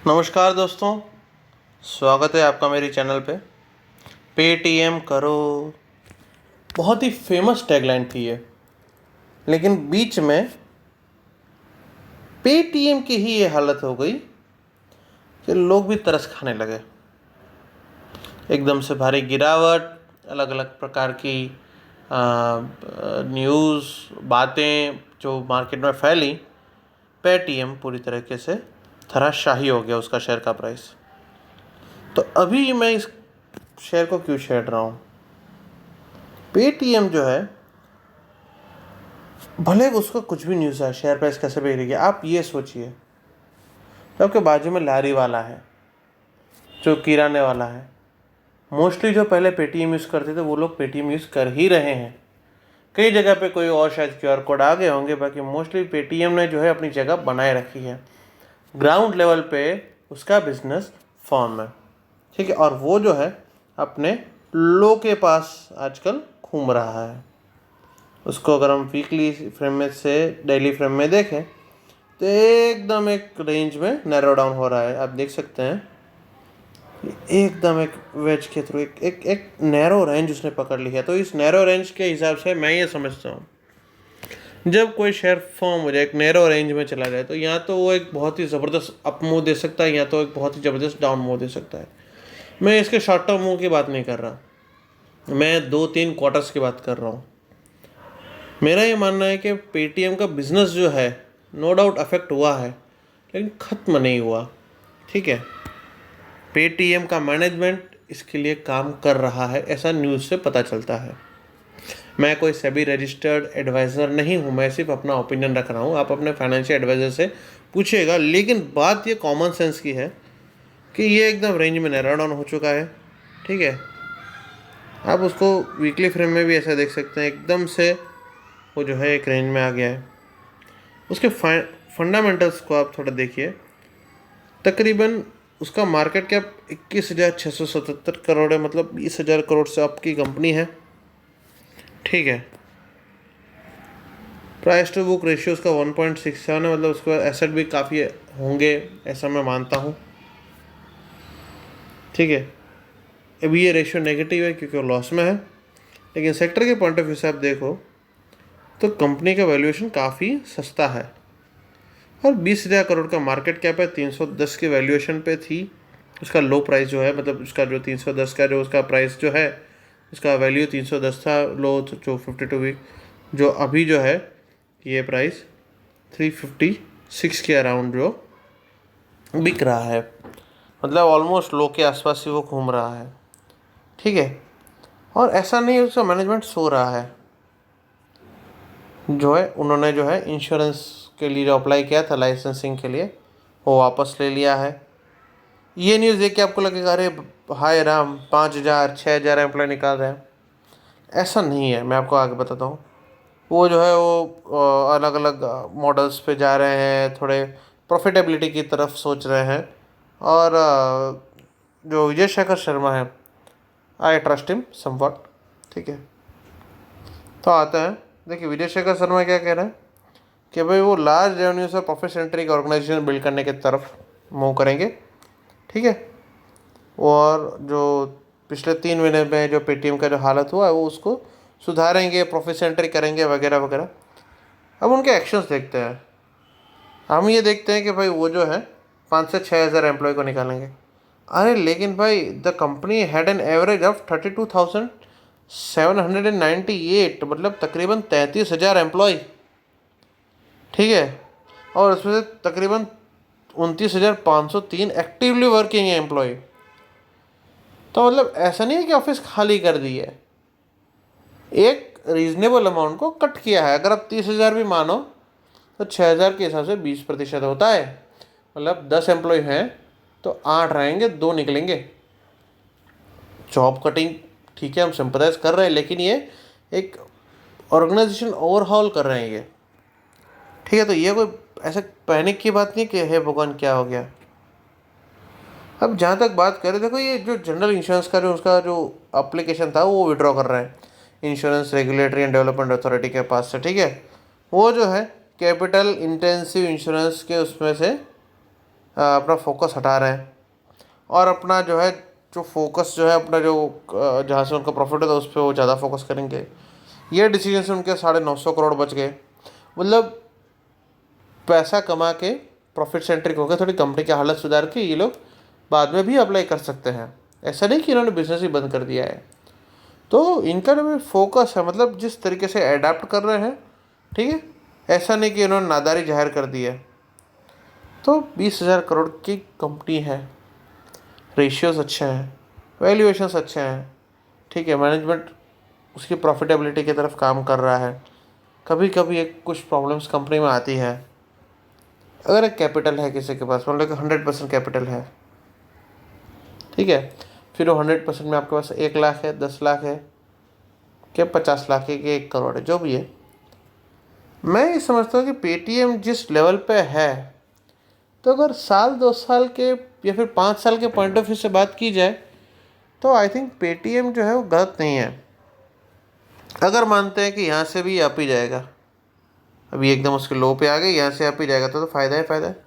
नमस्कार दोस्तों, स्वागत है आपका मेरी चैनल पे। पेटीएम करो, बहुत ही फेमस टैगलाइन थी ये। लेकिन बीच में पेटीएम की ही ये हालत हो गई कि लोग भी तरस खाने लगे। एकदम से भारी गिरावट, अलग अलग प्रकार की न्यूज़ बातें जो मार्केट में फैली। पेटीएम पूरी तरीके से धराशाही हो गया उसका शेयर का प्राइस। तो अभी मैं इस शेयर को क्यों छेड़ रहा हूँ? पेटीएम जो है, भले उसका कुछ भी न्यूज़ है, शेयर प्राइस कैसे भी रही है, आप ये सोचिए तो आपके बाजू में लारी वाला है, जो किराने वाला है। मोस्टली जो पहले पेटीएम यूज़ करते थे वो लोग पेटीएम यूज़ कर ही रहे हैं। कई जगह पे कोई और शायद क्यूआर कोड आ गए होंगे, बाकी मोस्टली पेटीएम ने जो है अपनी जगह बनाए रखी है। ग्राउंड लेवल पे उसका बिजनेस फॉर्म है, ठीक है। और वो जो है अपने लोग के पास आजकल घूम रहा है। उसको अगर हम वीकली फ्रेम में से डेली फ्रेम में देखें तो एकदम एक रेंज में नैरो डाउन हो रहा है। आप देख सकते हैं एकदम एक वेज के थ्रू एक नैरो रेंज उसने पकड़ लिया। तो इस नैरो रेंज के हिसाब से मैं ये समझता हूँ, जब कोई शेयर फॉर्म हो जाए एक नैरो रेंज में चला जाए, तो या तो वो एक बहुत ही ज़बरदस्त अप मूव दे सकता है, या तो एक बहुत ही ज़बरदस्त डाउन मूव दे सकता है। मैं इसके शॉर्ट टर्म मूव की बात नहीं कर रहा, मैं 2-3 क्वार्टर्स की बात कर रहा हूँ। मेरा ये मानना है कि पेटीएम का बिज़नेस जो है नो डाउट अफेक्ट हुआ है, लेकिन ख़त्म नहीं हुआ, ठीक है। पेटीएम का मैनेजमेंट इसके लिए काम कर रहा है, ऐसा न्यूज़ से पता चलता है। मैं कोई सेबी रजिस्टर्ड एडवाइज़र नहीं हूँ, मैं सिर्फ अपना ओपिनियन रख रहा हूँ। आप अपने फाइनेंशियल एडवाइज़र से पूछिएगा। लेकिन बात ये कॉमन सेंस की है कि ये एकदम रेंज में नैरो डाउन हो चुका है, ठीक है। आप उसको वीकली फ्रेम में भी ऐसा देख सकते हैं, एकदम से वो जो है एक रेंज में आ गया है। उसके फंडामेंटल्स को आप थोड़ा देखिए। तकरीबन उसका मार्केट कैप 21,677 करोड़ है, मतलब 20,000 करोड़ से अप की कंपनी है, ठीक है। प्राइस टू बुक रेशियो उसका 1.67 है, मतलब उसके पास एसेट भी काफ़ी होंगे ऐसा मैं मानता हूँ, ठीक है। अभी ये रेशियो नेगेटिव है क्योंकि वो लॉस में है, लेकिन सेक्टर के पॉइंट ऑफ व्यू से आप देखो तो कंपनी का वैल्यूएशन काफ़ी सस्ता है। और 20,000 करोड़ का मार्केट कैप है, 310 की वैल्यूएशन पे थी। उसका लो प्राइस जो है, मतलब उसका जो 310 का जो उसका प्राइस जो है, उसका वैल्यू 310 था, लो जो 52 वीक, जो अभी जो है ये प्राइस 356 के अराउंड जो बिक रहा है, मतलब ऑलमोस्ट लो के आसपास ही वो घूम रहा है, ठीक है। और ऐसा नहीं उसका मैनेजमेंट सो रहा है, जो है उन्होंने जो है इंश्योरेंस के लिए जो अप्लाई किया था लाइसेंसिंग के लिए, वो वापस ले लिया है। ये न्यूज़ देख के आपको लगेगा अरे हाय राम, 5,000 6,000 एम्प्लॉय निकाल रहे हैं। ऐसा नहीं है, मैं आपको आगे बताता हूँ। वो जो है वो अलग अलग मॉडल्स पे जा रहे हैं, थोड़े प्रॉफिटेबिलिटी की तरफ सोच रहे हैं। और जो विजय शेखर शर्मा है, आई ट्रस्ट हिम समवट, ठीक है। तो आते हैं, देखिए विजय शेखर शर्मा क्या कह रहे हैं कि भाई वो लार्ज रेवेन्यू से प्रॉफिट सेंट्रिक ऑर्गेनाइजेशन बिल्ड करने की तरफ मूव करेंगे, ठीक है। और जो पिछले 3 महीने में जो पेटीएम का जो हालत हुआ है वो उसको सुधारेंगे, प्रॉफिट सेंट्रिक करेंगे वगैरह वगैरह। अब उनके एक्शंस देखते हैं। हम ये देखते हैं कि भाई वो जो है 5 से 6 हज़ार एम्प्लॉय को निकालेंगे। अरे लेकिन भाई the company had an average of 32,798, मतलब तकरीबन 33,000 एम्प्लॉय, ठीक है। और उसमें से तकरीबन 29,503 एक्टिवली वर्किंग एम्प्लॉय। तो मतलब ऐसा नहीं है कि ऑफिस खाली कर दी है, एक रीजनेबल अमाउंट को कट किया है। अगर आप 30,000 भी मानो तो 6,000 के हिसाब से 20% होता है, मतलब 10 एम्प्लॉय हैं तो 8 रहेंगे, 2 निकलेंगे। जॉब कटिंग ठीक है, हम सिंपथाइज कर रहे हैं, लेकिन ये एक ऑर्गेनाइजेशन ओवरहॉल कर रहे हैं ये, ठीक है। तो ये कोई ऐसे पैनिक की बात नहीं कि हे भगवान क्या हो गया। अब जहाँ तक बात करें, देखो ये जो जनरल इंश्योरेंस का जो उसका जो एप्लीकेशन था वो विड्रॉ कर रहे हैं insurance regulatory and development authority के पास से, ठीक है। वो जो है कैपिटल इंटेंसिव इंश्योरेंस के उसमें से अपना फोकस हटा रहे हैं और अपना जो है जो फोकस जो है अपना जो जहाँ से उनका प्रॉफिट होता है उस पर वो ज़्यादा फोकस करेंगे। ये डिसीजन से उनके 950 करोड़ बच गए। मतलब पैसा कमा के प्रॉफिट सेंट्रिक हो गए, थोड़ी कंपनी की हालत सुधार के ये लोग बाद में भी अप्लाई कर सकते हैं। ऐसा नहीं कि इन्होंने बिजनेस ही बंद कर दिया है। तो इनका जो फोकस है, मतलब जिस तरीके से अडेप्ट कर रहे हैं, ठीक है, ऐसा नहीं कि इन्होंने नादारी जाहिर कर दी है। तो 20,000 करोड़ की कंपनी है, रेशियोज़ अच्छे हैं, वैल्यूएशंस अच्छे हैं, ठीक है, मैनेजमेंट उसकी प्रॉफिटेबिलिटी की तरफ काम कर रहा है। कभी कभी एक कुछ प्रॉब्लम्स कंपनी में आती है। अगर एक कैपिटल है किसी के पास, मान लो कि 100% कैपिटल है, ठीक है, फिर वो 100% में आपके पास 1 लाख है, 10 लाख है, क्या 50 लाख है, कि 1 करोड़ है, जो भी है। मैं ये समझता हूँ कि पेटीएम जिस लेवल पे है, तो अगर साल 2 साल के या फिर 5 साल के पॉइंट ऑफ व्यू से बात की जाए तो आई थिंक पेटीएम जो है वो गलत नहीं है। अगर मानते हैं कि यहाँ से भी अप ही जाएगा, अभी एकदम उसके लो पे आ गए, यहाँ से अप ही जाएगा तो फ़ायदा है, फ़ायदा है।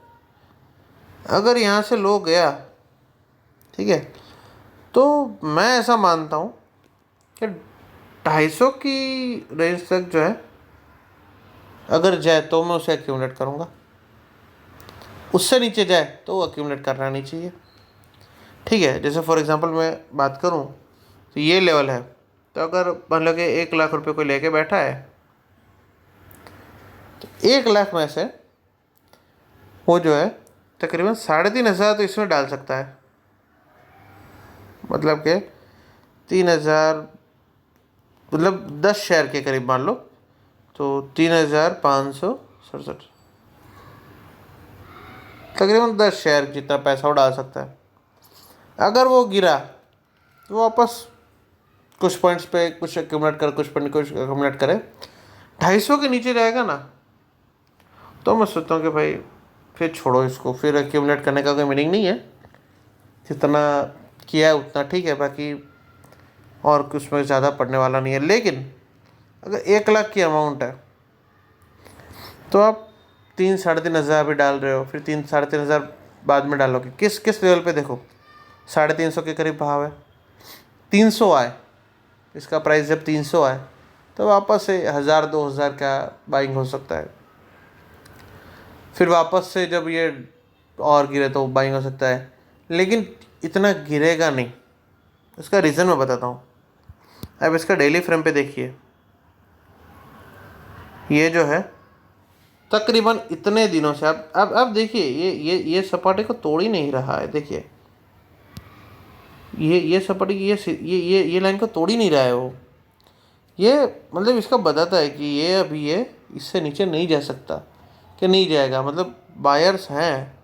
अगर यहाँ से लो गया, ठीक है, तो मैं ऐसा मानता हूँ कि 250 की रेंज तक जो है अगर जाए तो मैं उसे एक्यूमुलेट करूँगा। उससे नीचे जाए तो वो एक्यूमुलेट करना नहीं चाहिए, ठीक है। जैसे फॉर एग्जांपल मैं बात करूँ तो ये लेवल है, तो अगर मान लो कि 1 लाख रुपए कोई लेके बैठा है, तो 1 लाख में से वो जो है तकरीबन 3,500 तो इसमें डाल सकता है। मतलब कि 3,000, मतलब 10 शेयर के करीब मान लो, तो 3,567, तकरीबन 10 शेयर जितना पैसा वो डाल सकता है। अगर वो गिरा तो वापस कुछ पॉइंट्स पे कुछ एक्यूमुलेट कर, कुछ पॉइंट कुछ एक्यूमुलेट करे, 250 के नीचे जाएगा ना, तो मैं सोचता हूँ कि भाई फिर छोड़ो इसको, फिर एक्यूमुलेट करने का कोई मीनिंग नहीं है। जितना किया है उतना ठीक है, बाकी और कुछ में ज़्यादा पड़ने वाला नहीं है। लेकिन अगर 1 लाख की अमाउंट है तो आप 3-3,500 भी डाल रहे हो, फिर 3-3,500 बाद में डालोगे, किस किस लेवल पे देखो, 350 के करीब भाव है, 300 आए, इसका प्राइस जब 300 आए तो वापस से 1,000-2,000 का बाइंग हो सकता है। फिर वापस से जब ये और गिरे तो बाइंग हो सकता है, लेकिन इतना गिरेगा नहीं। इसका रीज़न मैं बताता हूँ। अब इसका डेली फ्रेम पे देखिए, ये जो है तकरीबन इतने दिनों से अब देखिए, ये सपाटी को तोड़ ही नहीं रहा है। देखिए ये सपाटी की ये लाइन को तोड़ ही नहीं रहा है वो। ये मतलब इसका बताता है कि ये अभी ये इससे नीचे नहीं जा सकता, कि नहीं जाएगा। मतलब बायर्स हैं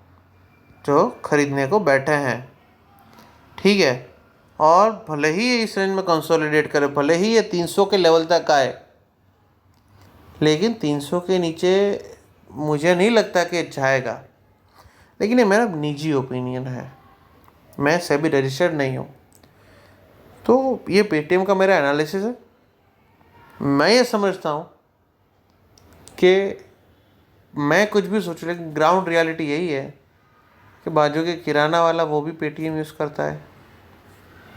जो खरीदने को बैठे हैं, ठीक है। और भले ही ये इस रेंज में कंसोलिडेट करे, भले ही ये 300 के लेवल तक आए, लेकिन 300 के नीचे मुझे नहीं लगता कि जाएगा। लेकिन ये मेरा निजी ओपिनियन है, मैं सेबी रजिस्टर्ड नहीं हूँ। तो ये पेटीएम का मेरा एनालिसिस है। मैं ये समझता हूँ कि मैं कुछ भी सोचूं, लेकिन ग्राउंड रियलिटी यही है कि बाजू के किराना वाला वो भी पेटीएम यूज़ करता है,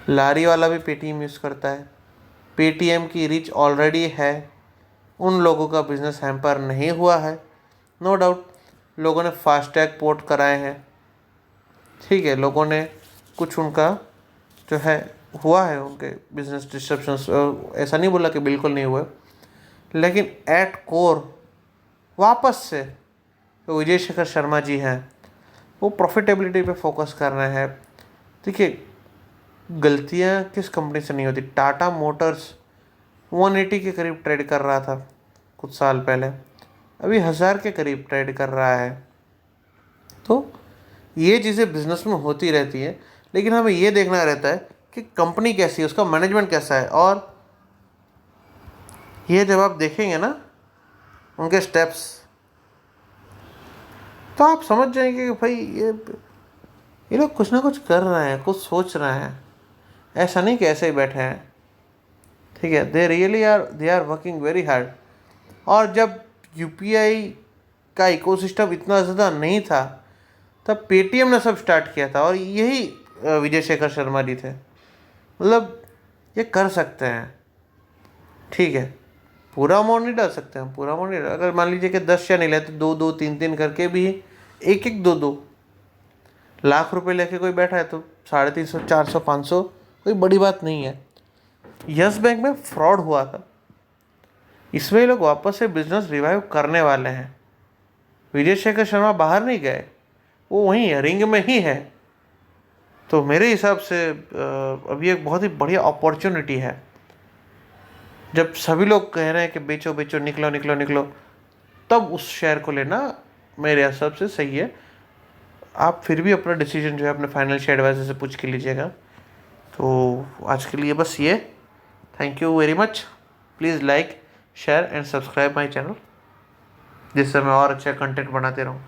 लारी वाला भी पेटीएम यूज़ करता है। पेटीएम की रीच ऑलरेडी है, उन लोगों का बिजनेस हैम्पर नहीं हुआ है। नो डाउट लोगों ने फास्टैग पोर्ट कराए हैं, ठीक है, लोगों ने कुछ उनका जो है हुआ है, उनके बिजनेस डिस्ट्रप्शंस, ऐसा नहीं बोला कि बिल्कुल नहीं हुए, लेकिन एट कोर वापस से तो विजय शेखर शर्मा जी हैं, वो प्रॉफिटेबिलिटी पे फोकस कर रहे हैं। देखिए गलतियाँ किस कंपनी से नहीं होती। टाटा मोटर्स 180 के करीब ट्रेड कर रहा था कुछ साल पहले, अभी 1,000 के करीब ट्रेड कर रहा है। तो ये चीज़ें बिजनेस में होती रहती है, लेकिन हमें ये देखना रहता है कि कंपनी कैसी है, उसका मैनेजमेंट कैसा है। और ये जब आप देखेंगे ना उनके स्टेप्स, तो आप समझ जाएंगे कि भाई ये लोग कुछ ना कुछ कर रहे हैं, कुछ सोच रहे हैं, ऐसा नहीं कि ऐसे ही बैठे हैं, ठीक है। They are working very hard. और जब यूपीआई का इकोसिस्टम इतना ज़्यादा नहीं था, तब पेटीएम ने सब स्टार्ट किया था और यही विजय शेखर शर्मा जी थे। मतलब ये कर सकते हैं, ठीक है, पूरा अमाउंट नहीं डाल सकते हम, पूरा अमाउंट नहीं डाल, अगर मान लीजिए कि 10 शेयर नहीं लेते, 2-2 3-3 करके भी 1-1 2-2 लाख रुपए लेके कोई बैठा है तो 350 400 500 कोई बड़ी बात नहीं है। यस बैंक में फ्रॉड हुआ था, इसमें ये लोग वापस से बिजनेस रिवाइव करने वाले हैं। विजय शेखर शर्मा बाहर नहीं गए, वो वहीं है, रिंग में ही है। तो मेरे हिसाब से अभी एक बहुत ही बढ़िया अपॉर्चुनिटी है। जब सभी लोग कह रहे हैं कि बेचो बेचो, निकलो निकलो निकलो, तब उस शेयर को लेना मेरे हिसाब से सही है। आप फिर भी अपना डिसीजन जो है अपने फाइनेंशियल एडवाइजर से पूछ के लीजिएगा। तो आज के लिए बस ये, thank you very much. Please like share and subscribe my channel, जिससे मैं और अच्छा कंटेंट बनाते रहूँ।